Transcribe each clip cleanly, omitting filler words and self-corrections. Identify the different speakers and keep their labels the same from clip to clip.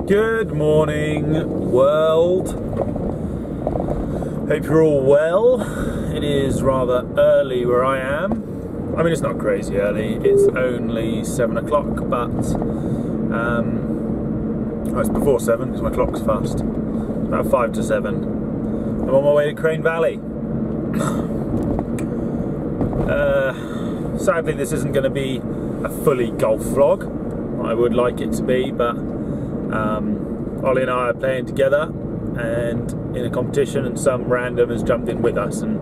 Speaker 1: Good morning, world. Hope you're all well. It is rather early where I am. I mean, it's not crazy early. It's only 7 o'clock, but well, it's before 7 because my clock's fast. About 5 to 7. I'm on my way to Crane Valley. Sadly, this isn't going to be a fully golf vlog. I would like it to be, but Ollie and I are playing together and in a competition, and some random has jumped in with us and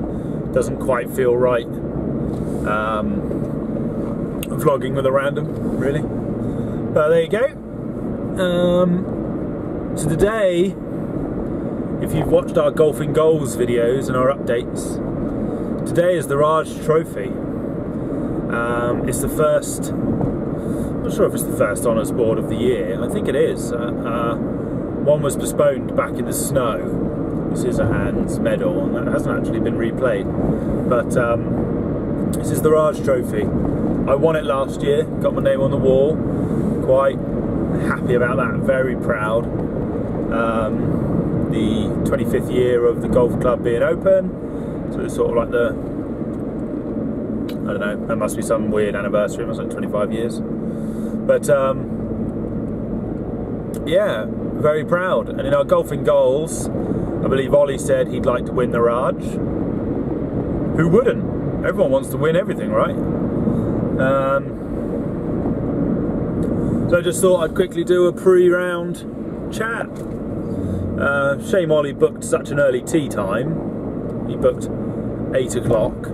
Speaker 1: doesn't quite feel right vlogging with a random, really. But there you go. So today, if you've watched our golfing goals videos and our updates, today is the Raj Trophy. It's the first, I'm not sure if it's the first honours board of the year. I think it is. One was postponed back in the snow. This is a Hans medal, and that hasn't actually been replayed. But this is the Raj Trophy. I won it last year, got my name on the wall. Quite happy about that, very proud. The 25th year of the golf club being open, so it's sort of like the, I don't know, there must be some weird anniversary. It must be like 25 years. But yeah, very proud. And in our golfing goals, I believe Ollie said he'd like to win the Raj. Who wouldn't? Everyone wants to win everything, right? So I just thought I'd quickly do a pre-round chat. Shame Ollie booked such an early tee time. He booked 8 o'clock.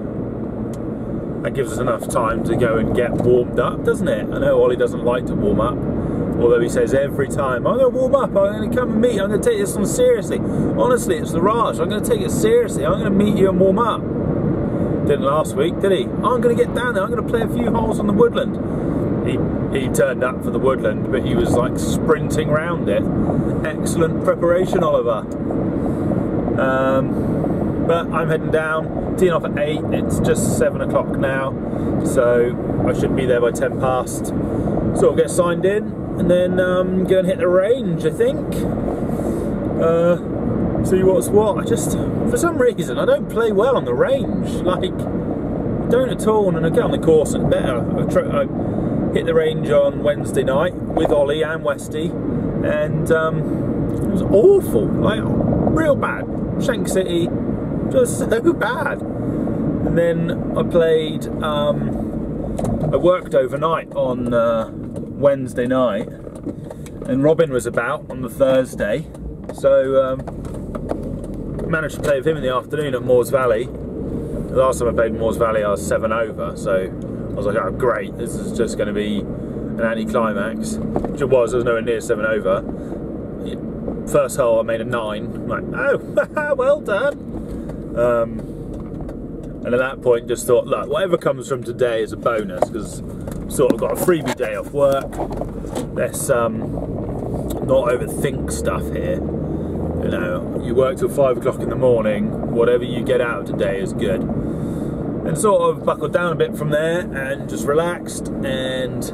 Speaker 1: That gives us enough time to go and get warmed up, doesn't it? I know Ollie doesn't like to warm up, although he says every time, I'm going to warm up, I'm going to come and meet you, I'm going to take this one seriously. Honestly, it's the Raj, I'm going to take it seriously, I'm going to meet you and warm up. Didn't last week, did he? I'm going to get down there, I'm going to play a few holes on the woodland. He turned up for the woodland, but he was like sprinting round it. Excellent preparation, Oliver. But I'm heading down, teeing off at 8, it's just 7 o'clock now, so I should be there by 10 past. So I'll get signed in, and then go and hit the range, I think. See what's what. I just, for some reason, I don't play well on the range. Like, I don't at all, and I get on the course and better. I hit the range on Wednesday night with Ollie and Westy, and it was awful, like real bad. Shank City, just so bad. And then I played, I worked overnight on Wednesday night, and Robin was about on the Thursday, so managed to play with him in the afternoon at Moores Valley. The last time I played Moores Valley I was 7 over, so I was like, oh great, this is just going to be an anti-climax, which it was. I was nowhere near 7 over. First hole I made a 9, I'm like, oh, well done. And at that point just thought, look, whatever comes from today is a bonus, because I've sort of got a freebie day off work. Let's not overthink stuff here. You know, you work till 5 o'clock in the morning, whatever you get out of today is good. And sort of buckled down a bit from there and just relaxed, and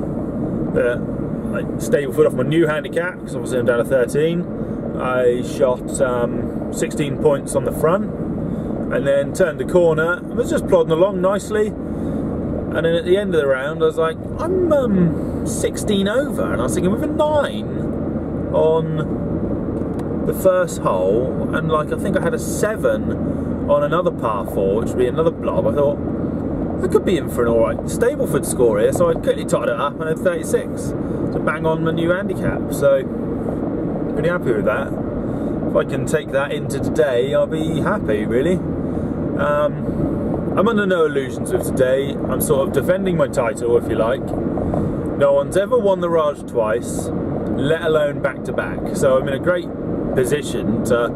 Speaker 1: I stable foot off my new handicap, because obviously I'm down to 13. I shot 16 points on the front, and then turned the corner and was just plodding along nicely. And then at the end of the round I was like, I'm 16 over, and I was thinking with a 9 on the first hole, and like I think I had a 7 on another par 4, which would be another blob. I thought I could be in for an alright Stableford score here, so I quickly totted it up and had 36 to bang on my new handicap. So pretty happy with that. If I can take that into today, I'll be happy, really. I'm under no illusions with today. I'm sort of defending my title, if you like. No one's ever won the Raj twice, let alone back to back. So I'm in a great position to,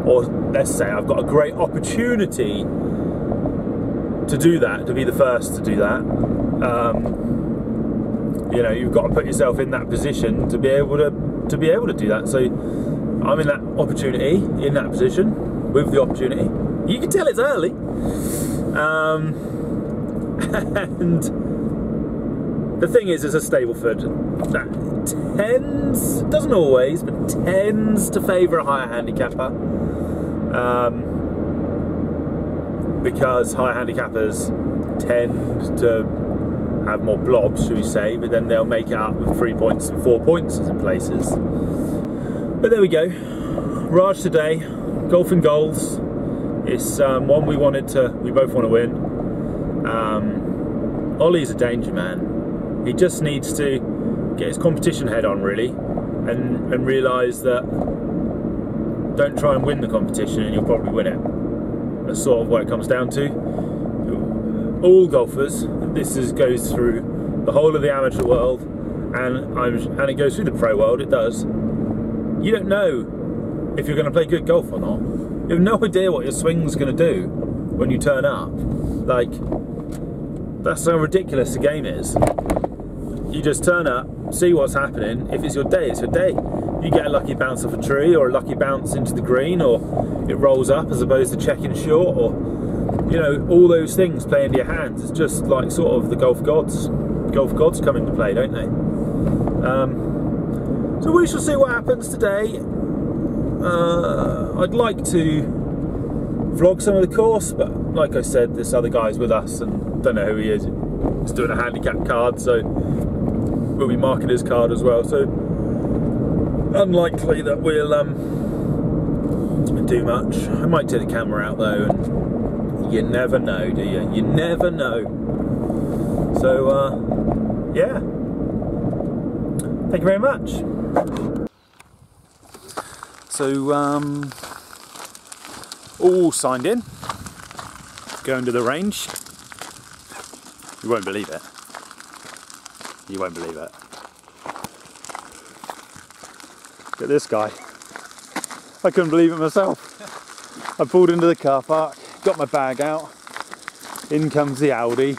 Speaker 1: or let's say I've got a great opportunity to do that, to be the first to do that. You know, you've got to put yourself in that position to be able to do that. So I'm in that opportunity, in that position, with the opportunity. You can tell it's early. And the thing is, as a Stableford, that tends, doesn't always, but tends to favour a higher handicapper. Because higher handicappers tend to have more blobs, should we say, but then they'll make it up with 3 points and 4 points in places. But there we go. Raj today, golf and goals. It's one we both want to win. Ollie's a danger man. He just needs to get his competition head on, really, and realise that don't try and win the competition and you'll probably win it. That's sort of what it comes down to. All golfers, goes through the whole of the amateur world, and it goes through the pro world. It does. You don't know if you're going to play good golf or not. You have no idea what your swing's going to do when you turn up. Like, that's how ridiculous the game is. You just turn up, see what's happening. If it's your day, it's your day. You get a lucky bounce off a tree, or a lucky bounce into the green, or it rolls up as opposed to checking short, or, you know, all those things play into your hands. It's just like sort of the golf gods. Golf gods come into play, don't they? So we shall see what happens today. I'd like to vlog some of the course, but like I said, this other guy's with us and don't know who he is. He's doing a handicap card, so we'll be marking his card as well. So unlikely that we'll do much. I might take the camera out though, and you never know, do you? You never know. So yeah. Thank you very much. So all signed in. Going to the range. You won't believe it. You won't believe it. Look at this guy. I couldn't believe it myself. I pulled into the car park, got my bag out. In comes the Audi.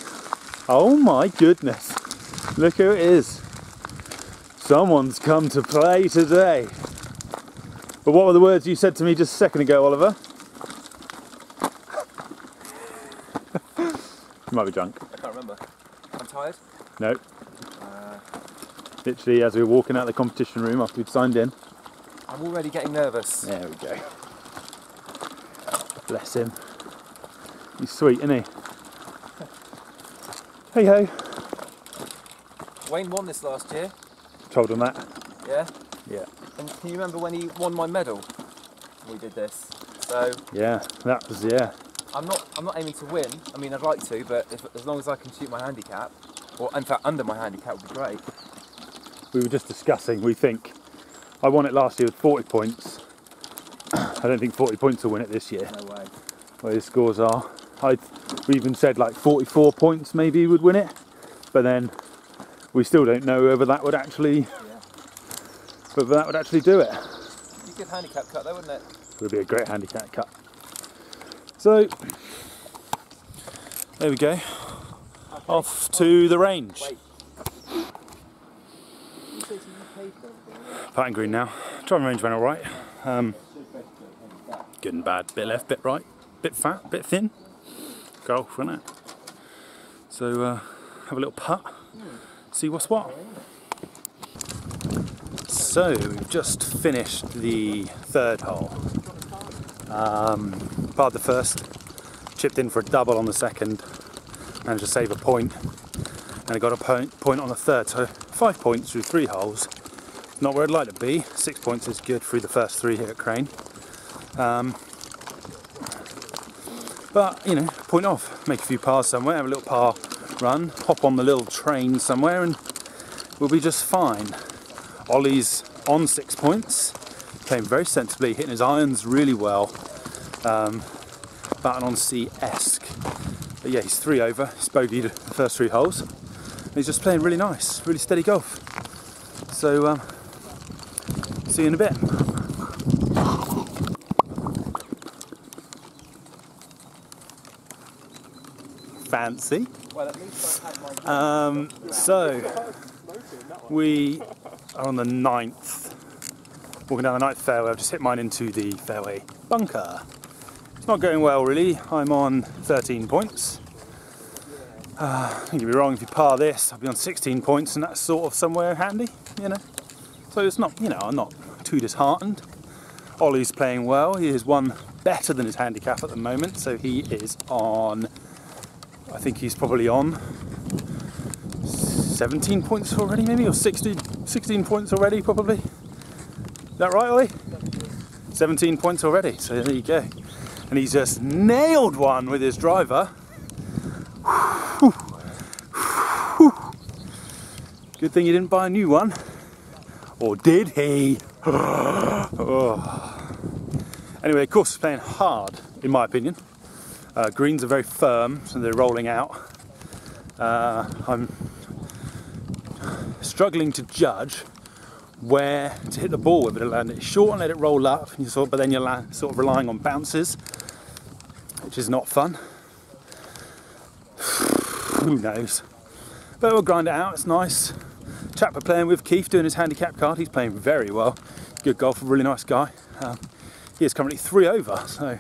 Speaker 1: Oh my goodness. Look who it is. Someone's come to play today. But what were the words you said to me just a second ago, Oliver? You might be drunk.
Speaker 2: I can't remember. I'm tired?
Speaker 1: No. Literally as we were walking out of the competition room after we'd signed in.
Speaker 2: I'm already getting nervous.
Speaker 1: There we go. Bless him. He's sweet, isn't he? Hey ho.
Speaker 2: Wayne won this last year.
Speaker 1: Told him that.
Speaker 2: Yeah?
Speaker 1: Yeah.
Speaker 2: And can you remember when he won my medal? We did this. So
Speaker 1: yeah, that was, yeah.
Speaker 2: I'm not aiming to win. I mean, I'd like to, but as long as I can shoot my handicap, or in fact under my handicap, would be great.
Speaker 1: We were just discussing, we think, I won it last year with 40 points. I don't think 40 points will win it this year.
Speaker 2: No way.
Speaker 1: Where his scores are. We even said like 44 points maybe would win it, but then we still don't know whether that would actually, whether that would actually do it.
Speaker 2: It'd be a good handicap cut though, wouldn't it?
Speaker 1: It would be a great handicap cut. So, there we go. Okay. Off to the range.
Speaker 2: Wait.
Speaker 1: Putting green now. Driving range went alright. Good and bad. Bit left, bit right. Bit fat, bit thin. Golf, isn't it? So have a little putt. See what's what. So we've just finished the third hole. Parred the first. Chipped in for a double on the second. Managed to save a point. And I got a point on the third. So 5 points through 3 holes. Not where I'd like to be. 6 points is good through the first 3 here at Crane. But, you know, point off. Make a few pars somewhere, have a little par run, hop on the little train somewhere and we'll be just fine. Ollie's on 6 points. Playing very sensibly, hitting his irons really well. Batting on C-esque. But yeah, he's 3 over. He's bogeyed the first 3 holes. And he's just playing really nice, really steady golf. So, see you in a bit. Fancy.
Speaker 2: Well, at least I've had my
Speaker 1: so, we are on the 9th. Walking down the 9th fairway. I've just hit mine into the fairway bunker. It's not going well really. I'm on 13 points. Don't get me wrong, if you par this, I'll be on 16 points, and that's sort of somewhere handy, you know. So it's not, you know, I'm not too disheartened. Ollie's playing well. He is one better than his handicap at the moment, so he is on, I think he's probably on 17 points already, maybe, or 16 points already, probably. Is that right, Ollie? 17 points already, so there you go. And he's just nailed one with his driver. Good thing he didn't buy a new one. Or did he? Oh. Anyway, of course, it's playing hard, in my opinion. Greens are very firm, so they're rolling out. I'm struggling to judge where to hit the ball, whether to land it short and let it roll up, but then you're sort of relying on bounces, which is not fun. Who knows? But we'll grind it out, it's nice. Chap we're playing with, Keith, doing his handicap card, he's playing very well. Good golfer, really nice guy. He is currently 3 over, so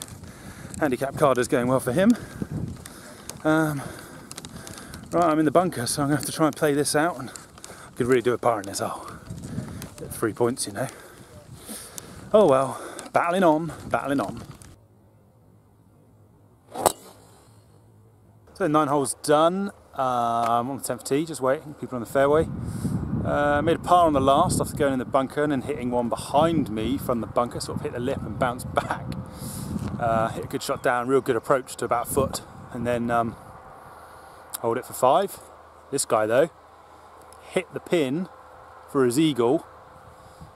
Speaker 1: handicap card is going well for him. Right, I'm in the bunker, so I'm going to have to try and play this out, and I could really do a par in this hole. Get 3 points, you know. Oh well, battling on, battling on. So 9 holes done. I'm on the 10th tee, just waiting, people on the fairway. Made a par on the last after going in the bunker and then hitting one behind me from the bunker, sort of hit the lip and bounced back. Hit a good shot down, real good approach to about a foot, and then hold it for 5. This guy though, hit the pin for his eagle,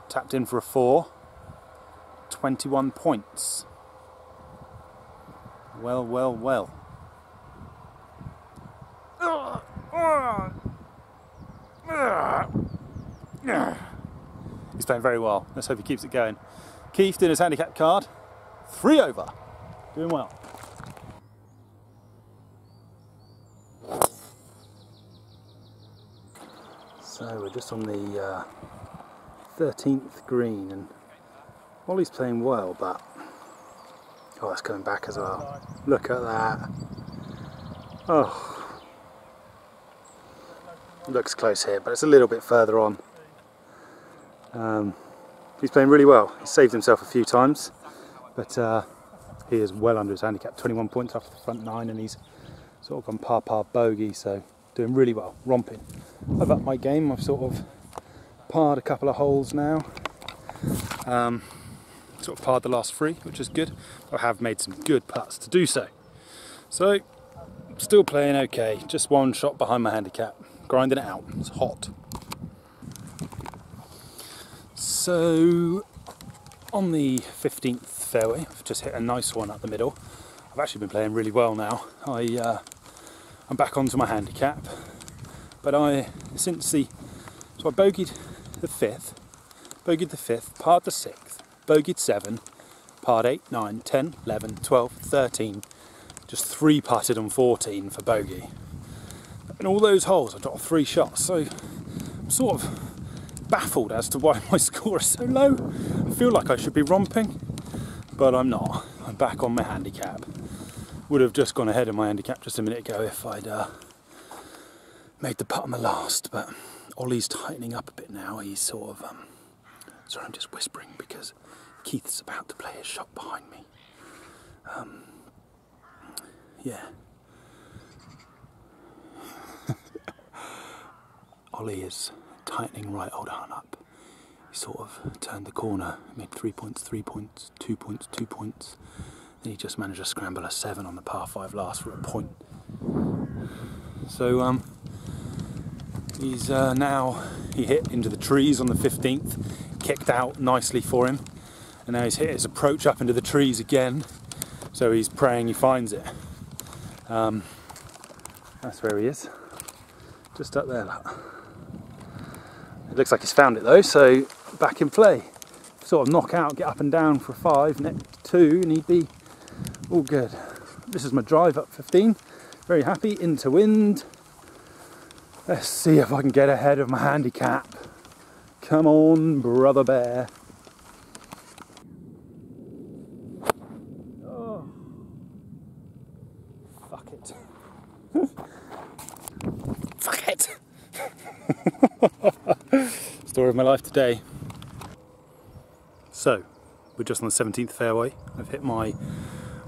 Speaker 1: tapped in for a 4, 21 points. Well, well, well. He's playing very well. Let's hope he keeps it going. Keith doing his handicap card. 3 over. Doing well. So we're just on the 13th green, and Ollie's playing well, but oh, that's coming back as well. Look at that. Oh. Looks close here, but it's a little bit further on. He's playing really well. He's saved himself a few times, but he is well under his handicap. 21 points after the front 9, and he's sort of gone par bogey, so doing really well, romping. I've upped my game. I've sort of parred a couple of holes now. Sort of parred the last 3, which is good. I have made some good putts to do so. So, still playing okay. Just 1 shot behind my handicap. Grinding it out. It's hot. So, on the 15th fairway, I've just hit a nice one up the middle. I've actually been playing really well now. I'm back onto my handicap, but so I bogeyed the 5th, parred the 6th, bogeyed 7, parred 8, 9, 10, 11, 12, 13, just 3 putted on 14 for bogey. In all those holes I got 3 shots, so I'm sort of baffled as to why my score is so low. I feel like I should be romping, but I'm not. I'm back on my handicap. Would have just gone ahead of my handicap just a minute ago if I'd made the putt on the last, but Ollie's tightening up a bit now. He's sort of, sorry, I'm just whispering because Keith's about to play a shot behind me. Yeah. Ollie is tightening right old arm up. He sort of turned the corner, made 3 points, 3 points, 2 points, 2 points. Then he just managed to scramble a 7 on the par 5 last for a point. So he's he hit into the trees on the 15th, kicked out nicely for him, and now he's hit his approach up into the trees again. So he's praying he finds it. That's where he is, just up there. Look. It looks like he's found it though, so back in play. Sort of knock out, get up and down for a 5, net 2, and he'd be all good. This is my drive up 15. Very happy, into wind. Let's see if I can get ahead of my handicap. Come on, brother bear. Oh. Fuck it. of my life today. So, we're just on the 17th fairway. I've hit my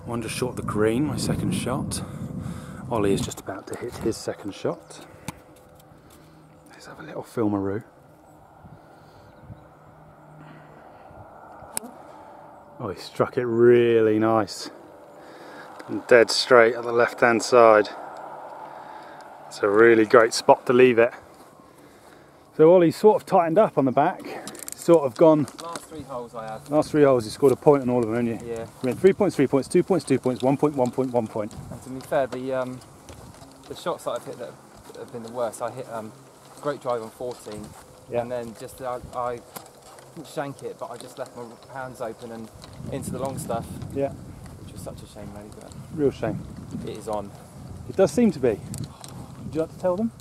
Speaker 1: one just short of the green, my second shot. Ollie is just about to hit his second shot. Let's have a little filmaroo. Oh, he struck it really nice. And dead straight at the left-hand side. It's a really great spot to leave it. So Ollie's sort of tightened up on the back. Sort of gone.
Speaker 2: Last 3 holes I had.
Speaker 1: Last 3 holes, you scored a point on all of them, haven't you?
Speaker 2: Yeah.
Speaker 1: You went 3 points, 3 points, 2 points, 2 points, 1 point, 1 point, 1 point.
Speaker 2: And to be fair, the shots that I've hit that have been the worst, I hit great drive on 14,
Speaker 1: Yeah.
Speaker 2: and then just I didn't shank it, but I just left my hands open and into the long stuff.
Speaker 1: Yeah.
Speaker 2: Which was such a shame, really. But
Speaker 1: Real shame.
Speaker 2: it is on.
Speaker 1: It does seem to be. Would you like to tell them?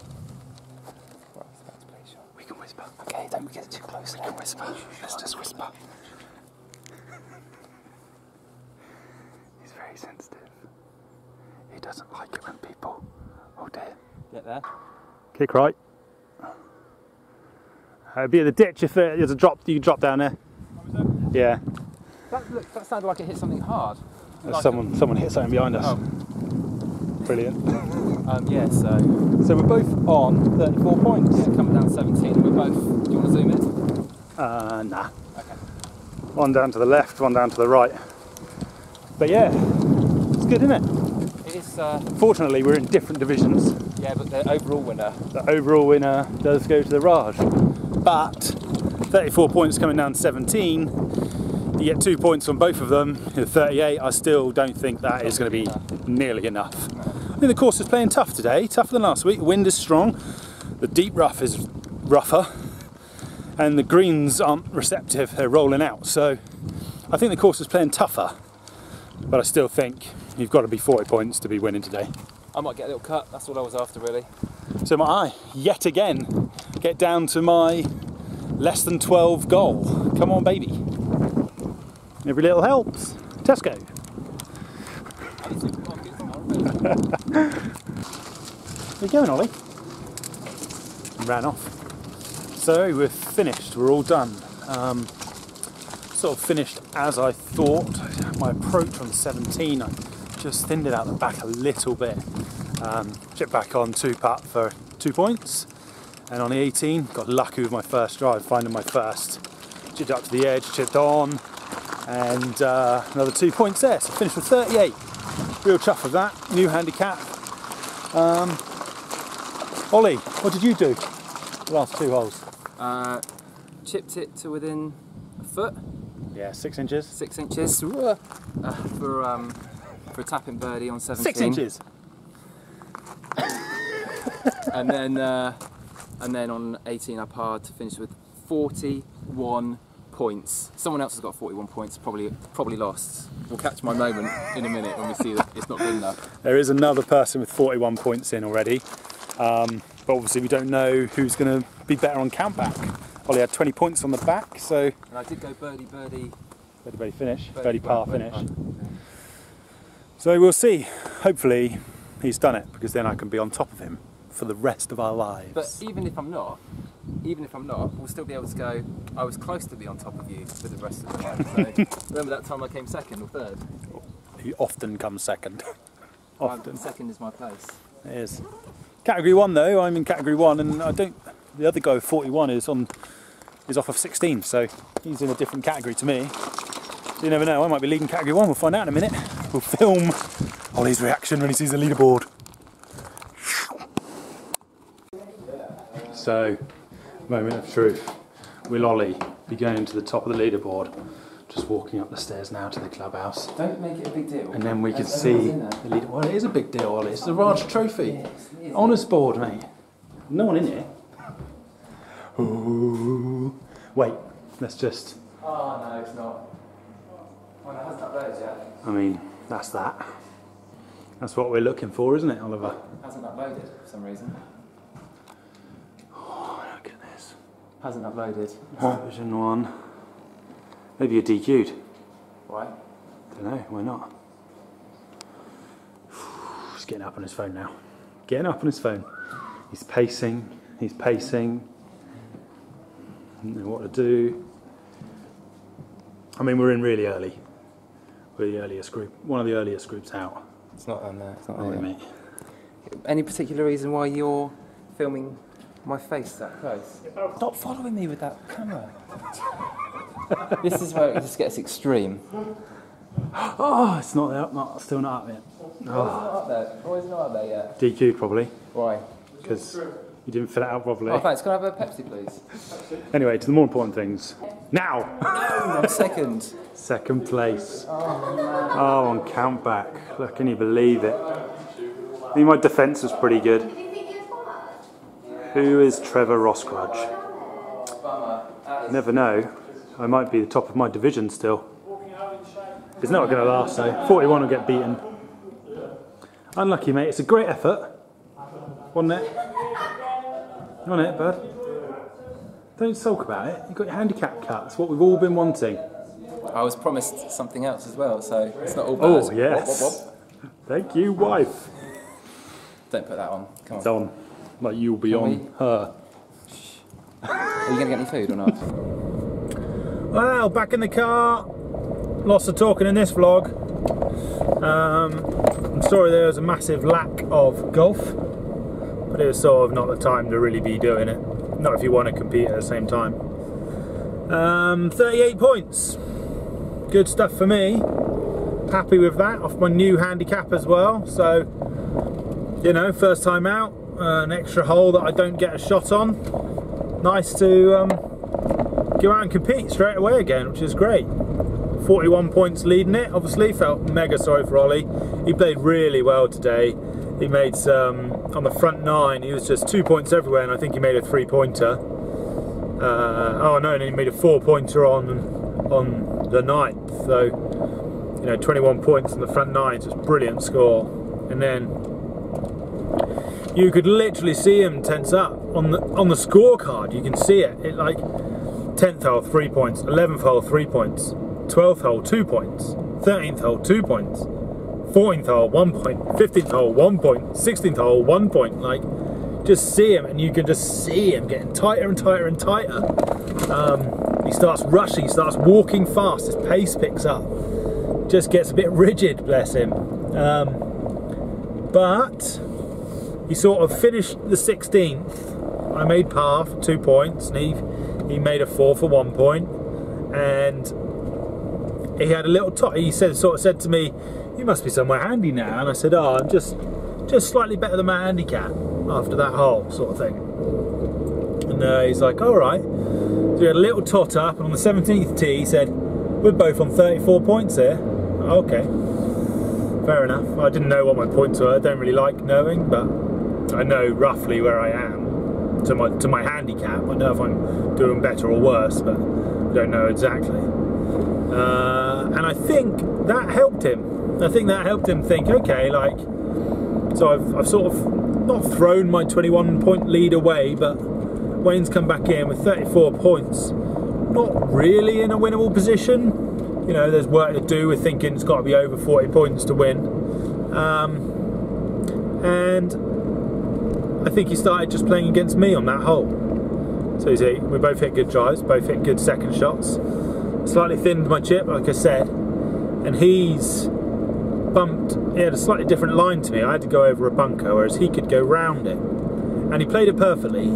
Speaker 2: Right, it's about to play a shot.
Speaker 1: We can whisper.
Speaker 2: Okay, don't get too close.
Speaker 1: We can whisper. Let's just whisper. He's very sensitive. He doesn't like it when people... Oh dear.
Speaker 2: Get there.
Speaker 1: Kick right. It'd be at the ditch if there's a drop. You can drop down there. Yeah.
Speaker 2: That sounded like it hit something hard. Like
Speaker 1: Someone hit something behind us.
Speaker 2: Oh.
Speaker 1: Brilliant.
Speaker 2: Yeah, so
Speaker 1: So we're both on 34 points.
Speaker 2: yeah, coming down 17. We're both. Do you want to zoom in?
Speaker 1: Nah.
Speaker 2: Okay.
Speaker 1: One down to the left, one down to the right. But yeah, it's good, isn't it?
Speaker 2: It is.
Speaker 1: Fortunately, we're in different divisions.
Speaker 2: Yeah, but the overall winner.
Speaker 1: The overall winner does go to the Raj. But 34 points coming down to 17. You get 2 points on both of them. You're 38. I still don't think that is going to be nearly enough. I think the course is playing tough today, tougher than last week. The wind is strong. The deep rough is rougher. And the greens aren't receptive, they're rolling out. So I think the course is playing tougher. But I still think you've got to be 40 points to be winning today.
Speaker 2: I might get a little cut. That's all I was after, really.
Speaker 1: So might I, yet again, get down to my less than 12 goal. Come on, baby. Every little helps. Tesco. Where you going, Ollie? Ran off. So we're finished, we're all done. Sort of finished as I thought. My approach on 17, I just thinned it out the back a little bit. Chipped back on 2-putt for 2 points. And on the 18, got lucky with my first drive, finding my first. Chipped up to the edge, chipped on, and another 2 points there. So finished with 38. Real chuffed with that. New handicap. Ollie, what did you do the last 2 holes?
Speaker 2: Chipped it to within a foot.
Speaker 1: Yeah, 6 inches.
Speaker 2: 6 inches. For a tapping birdie on 17.
Speaker 1: 6 inches.
Speaker 2: and then on 18 I parred to finish with 41 points. Someone else has got 41 points, probably lost. We'll catch my moment in a minute when we see that it's not good enough.
Speaker 1: There is another person with 41 points in already, but obviously we don't know who's going to be better on countback. Ollie had 20 points on the back, so...
Speaker 2: And I did go birdie
Speaker 1: finish, birdie par finish.
Speaker 2: Okay.
Speaker 1: So we'll see. Hopefully he's done it, because then I can be on top of him for the rest of our lives.
Speaker 2: But even if I'm not, we'll still be able to go, I was close to be on top of you for the rest of the life. So remember that time I came second or third?
Speaker 1: He often comes second. Often.
Speaker 2: Second is my place.
Speaker 1: It is. Category 1 though, I'm in category 1, and the other guy with 41 is off of 16, so he's in a different category to me. You never know, I might be leading category 1, we'll find out in a minute. We'll film Ollie's reaction when he sees the leaderboard. So, moment of truth. Will Ollie be going to the top of the leaderboard? Just walking up the stairs now to the clubhouse.
Speaker 2: Don't make it a big deal.
Speaker 1: And then we can see the leader. Well, it is a big deal, Ollie. It's the Raj Trophy. Honours board, mate. No one in here. Ooh. Wait, let's just...
Speaker 2: Oh no, it's not. Well, it hasn't uploaded yet.
Speaker 1: I mean, that's that. That's what we're looking for, isn't it, Oliver?
Speaker 2: It hasn't uploaded for some reason.
Speaker 1: Oh, look at this.
Speaker 2: Hasn't uploaded.
Speaker 1: Version 1. Maybe you're DQ'd.
Speaker 2: Why?
Speaker 1: Don't know, why not? He's getting up on his phone now. Getting up on his phone. He's pacing, he's pacing.
Speaker 3: Didn't know what to do. I mean, we're in really early. We're the earliest group, one of the earliest groups out.
Speaker 2: It's not on there. It's not
Speaker 3: Aren't we,
Speaker 2: there.
Speaker 3: mate?
Speaker 2: Any particular reason why you're filming my face that close? Stop following me with that camera. This is where it just gets extreme.
Speaker 3: Oh, it's not there. Not still not up yet.
Speaker 2: Why is it not up there? Why is it not up there yet?
Speaker 3: DQ probably
Speaker 2: Why?
Speaker 3: because you didn't fill it out properly.
Speaker 2: Oh, thanks. Can I have a Pepsi, please?
Speaker 3: Anyway, to the more important things. Now,
Speaker 2: I'm second.
Speaker 3: second place. Oh, on count back. Look, can you believe it? I mean, my defence was pretty good. Who is Trevor Roscrudge? Never know. I might be the top of my division still. It's not going to last though. 41 will get beaten. Unlucky, mate. It's a great effort. Wasn't it? Wasn't it, bud? Don't sulk about it. You've got your handicap cut. It's what we've all been wanting.
Speaker 2: I was promised something else as well, so it's not all bad.
Speaker 3: Oh, yes.
Speaker 2: Wop, wop, wop.
Speaker 3: Thank you, wife.
Speaker 2: Don't put that on. Come on.
Speaker 3: It's on. Like you'll be on her.
Speaker 2: Are you going to get any food or not?
Speaker 1: Well, back in the car. Lots of talking in this vlog. I'm sorry there was a massive lack of golf, but it was sort of not the time to really be doing it. Not if you want to compete at the same time. 38 points. Good stuff for me. Happy with that, off my new handicap as well. So, you know, first time out, an extra hole that I don't get a shot on. Nice to go out and compete straight away again, which is great. 41 points leading it, obviously. Felt mega sorry for Ollie. He played really well today. He made some, on the front 9, he was just 2 points everywhere, and I think he made a 3-pointer. Oh no, and he made a 4-pointer on the 9th. So, you know, 21 points on the front 9, just brilliant score. And then you could literally see him tense up on the scorecard. You can see it. It like 10th hole 3 points, 11th hole 3 points, 12th hole 2 points, 13th hole 2 points, 14th hole 1 point, 15th hole 1 point, 16th hole 1 point. Like, just see him, and you can just see him getting tighter and tighter and tighter. He starts rushing, he starts walking fast, his pace picks up, just gets a bit rigid, bless him. But he sort of finished the 16th. I made par for 2 points, and he made a 4 for 1 point, and he had a little he sort of said to me, "You must be somewhere handy now." And I said, "Oh, I'm just slightly better than my handicap after that hole," sort of thing. And he's like, "All right." So we had a little tot up, and on the 17th tee he said, "We're both on 34 points here." Okay, fair enough. I didn't know what my points were. I don't really like knowing, but I know roughly where I am to my handicap. I know if I'm doing better or worse, but I don't know exactly. And I think that helped him. I think that helped him think, okay, like, so I've sort of not thrown my 21 point lead away, but Wayne's come back in with 34 points, not really in a winnable position. You know, there's work to do with thinking it's got to be over 40 points to win. And I think he started just playing against me on that hole. So we both hit good drives, both hit good second shots. Slightly thinned my chip, like I said, and he's bumped. He had a slightly different line to me. I had to go over a bunker, whereas he could go round it, and he played it perfectly.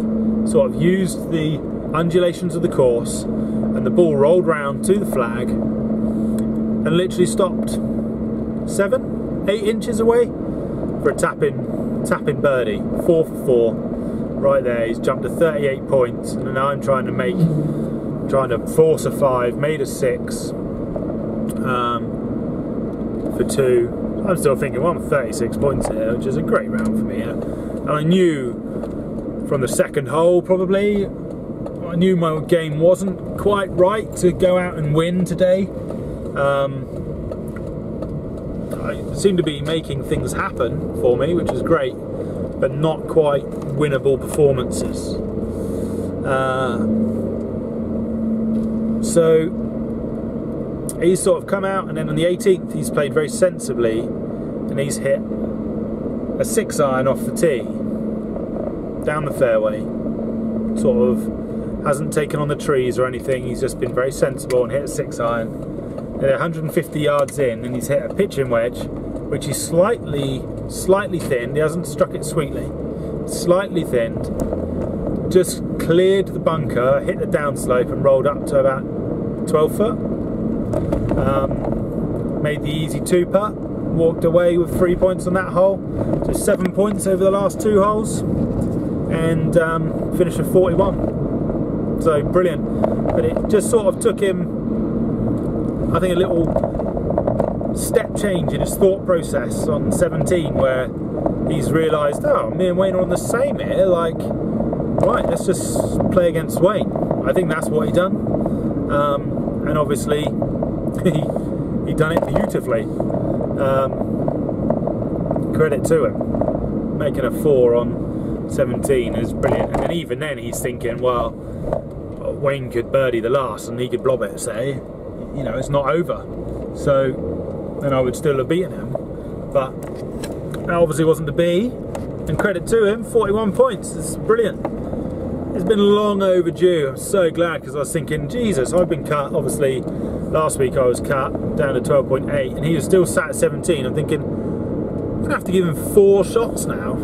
Speaker 1: Sort of used the undulations of the course, and the ball rolled round to the flag, and literally stopped 7, 8 inches away for a tap-in birdie. 4 for 4, right there. He's jumped to 38 points, and now I'm trying to force a 5, made a 6 for 2. I'm still thinking, well, I'm 36 points here, which is a great round for me. And I knew from the second hole, probably, I knew my game wasn't quite right to go out and win today. I seemed to be making things happen for me, which is great, but not quite winnable performances. So he's sort of come out, and then on the 18th he's played very sensibly, and he's hit a 6-iron off the tee, down the fairway, sort of hasn't taken on the trees or anything. He's just been very sensible and hit a 6-iron. They're 150 yards in, and he's hit a pitching wedge, which is slightly thinned. He hasn't struck it sweetly. Slightly thinned. Just cleared the bunker, hit the downslope, and rolled up to about 12 foot. Made the easy 2-putt. Walked away with 3 points on that hole. So 7 points over the last 2 holes. And finished with 41. So brilliant. But it just sort of took him, I think, a little step change in his thought process on 17, where he's realised, oh, me and Wayne are on the same here, like, right, let's just play against Wayne. I think that's what he done. And obviously he done it beautifully. Credit to him. Making a 4 on 17 is brilliant. And then even then he's thinking, well, Wayne could birdie the last and he could blob it, say, you know, it's not over. So then I would still have beaten him. But that obviously wasn't to be. And credit to him, 41 points. It's brilliant. It's been long overdue. I'm so glad, because I was thinking, Jesus, I've been cut. Obviously, last week I was cut down to 12.8, and he was still sat at 17. I'm thinking, I'm gonna have to give him 4 shots now.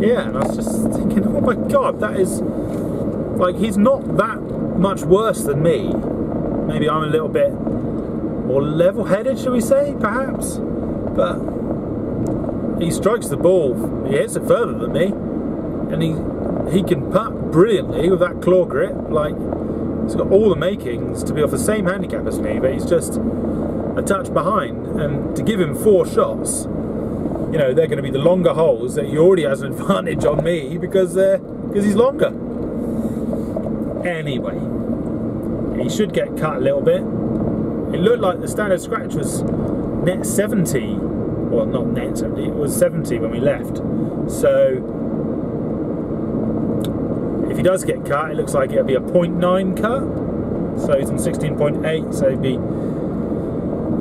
Speaker 1: Yeah, and I was just thinking, oh my God, that is, like, he's not that much worse than me. Maybe I'm a little bit more level-headed, shall we say, perhaps. But he strikes the ball, he hits it further than me, and he can putt brilliantly with that claw grip. Like, he's got all the makings to be off the same handicap as me, but he's just a touch behind. And to give him 4 shots, you know, they're going to be the longer holes that he already has an advantage on me because he's longer. Anyway, he should get cut a little bit. It looked like the standard scratch was net 70, well, not net 70, it was 70 when we left. So if he does get cut, it looks like it'll be a 0.9 cut. So he's on 16.8, so it'd be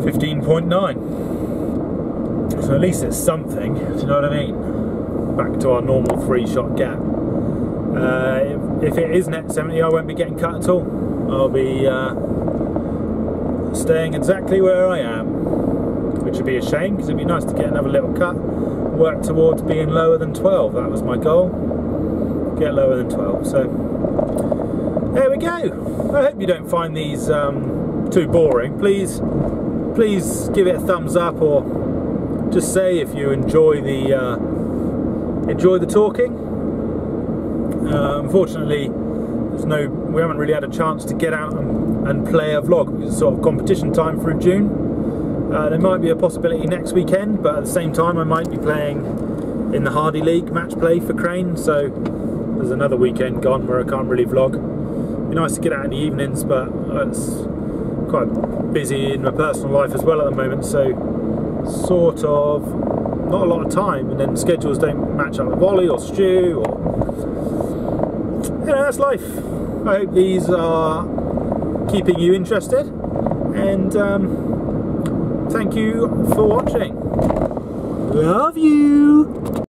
Speaker 1: 15.9. So at least it's something, do you know what I mean? Back to our normal 3-shot gap. If it is net 70, I won't be getting cut at all. I'll be staying exactly where I am, which would be a shame, because it'd be nice to get another little cut, work towards being lower than 12. That was my goal, get lower than 12. So there we go. I hope you don't find these too boring. Please give it a thumbs up, or just say if you enjoy the talking. Unfortunately, we haven't really had a chance to get out and play a vlog. It's sort of competition time through June. There might be a possibility next weekend, but at the same time I might be playing in the Hardy League match play for Crane, so there's another weekend gone where I can't really vlog. It'd be nice to get out in the evenings, but it's quite busy in my personal life as well at the moment, so sort of not a lot of time, and then schedules don't match up with Ollie or Stu, or, you know, that's life. I hope these are keeping you interested, and thank you for watching. Love you!